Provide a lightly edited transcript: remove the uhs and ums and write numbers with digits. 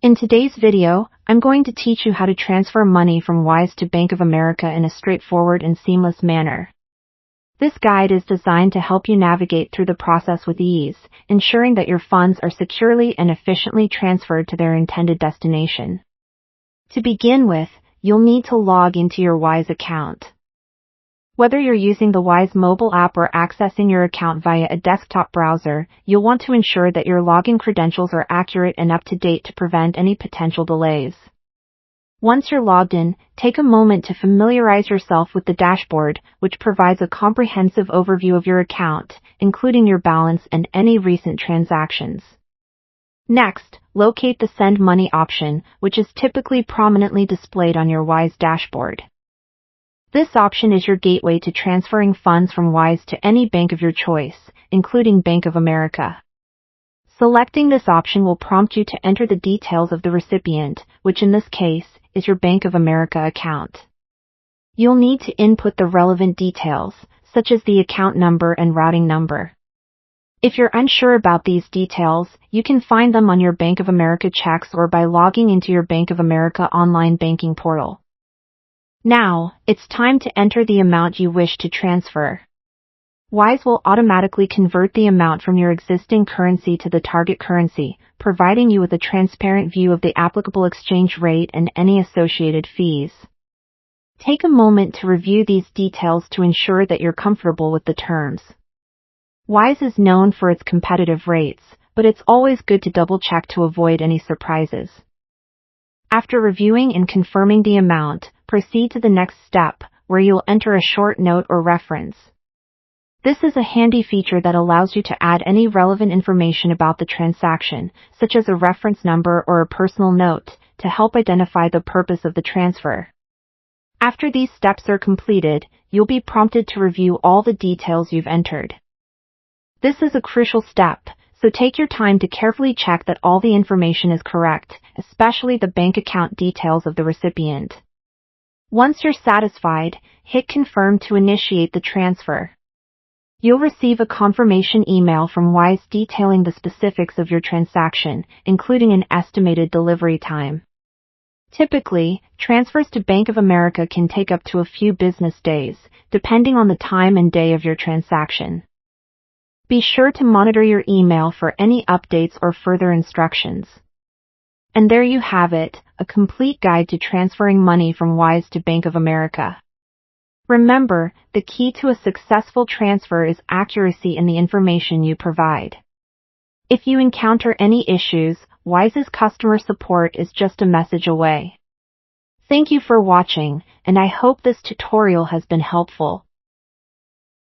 In today's video, I'm going to teach you how to transfer money from Wise to Bank of America in a straightforward and seamless manner. This guide is designed to help you navigate through the process with ease, ensuring that your funds are securely and efficiently transferred to their intended destination. To begin with, you'll need to log into your Wise account. Whether you're using the Wise mobile app or accessing your account via a desktop browser, you'll want to ensure that your login credentials are accurate and up to date to prevent any potential delays. Once you're logged in, take a moment to familiarize yourself with the dashboard, which provides a comprehensive overview of your account, including your balance and any recent transactions. Next, locate the Send Money option, which is typically prominently displayed on your Wise dashboard. This option is your gateway to transferring funds from Wise to any bank of your choice, including Bank of America. Selecting this option will prompt you to enter the details of the recipient, which in this case is your Bank of America account. You'll need to input the relevant details, such as the account number and routing number. If you're unsure about these details, you can find them on your Bank of America checks or by logging into your Bank of America online banking portal. Now, it's time to enter the amount you wish to transfer. Wise will automatically convert the amount from your existing currency to the target currency, providing you with a transparent view of the applicable exchange rate and any associated fees. Take a moment to review these details to ensure that you're comfortable with the terms. Wise is known for its competitive rates, but it's always good to double-check to avoid any surprises. After reviewing and confirming the amount, proceed to the next step, where you'll enter a short note or reference. This is a handy feature that allows you to add any relevant information about the transaction, such as a reference number or a personal note, to help identify the purpose of the transfer. After these steps are completed, you'll be prompted to review all the details you've entered. This is a crucial step, so take your time to carefully check that all the information is correct, especially the bank account details of the recipient. Once you're satisfied, hit Confirm to initiate the transfer. You'll receive a confirmation email from Wise detailing the specifics of your transaction, including an estimated delivery time. Typically, transfers to Bank of America can take up to a few business days, depending on the time and day of your transaction. Be sure to monitor your email for any updates or further instructions. And there you have it, a complete guide to transferring money from Wise to Bank of America. Remember, the key to a successful transfer is accuracy in the information you provide. If you encounter any issues, Wise's customer support is just a message away. Thank you for watching, and I hope this tutorial has been helpful.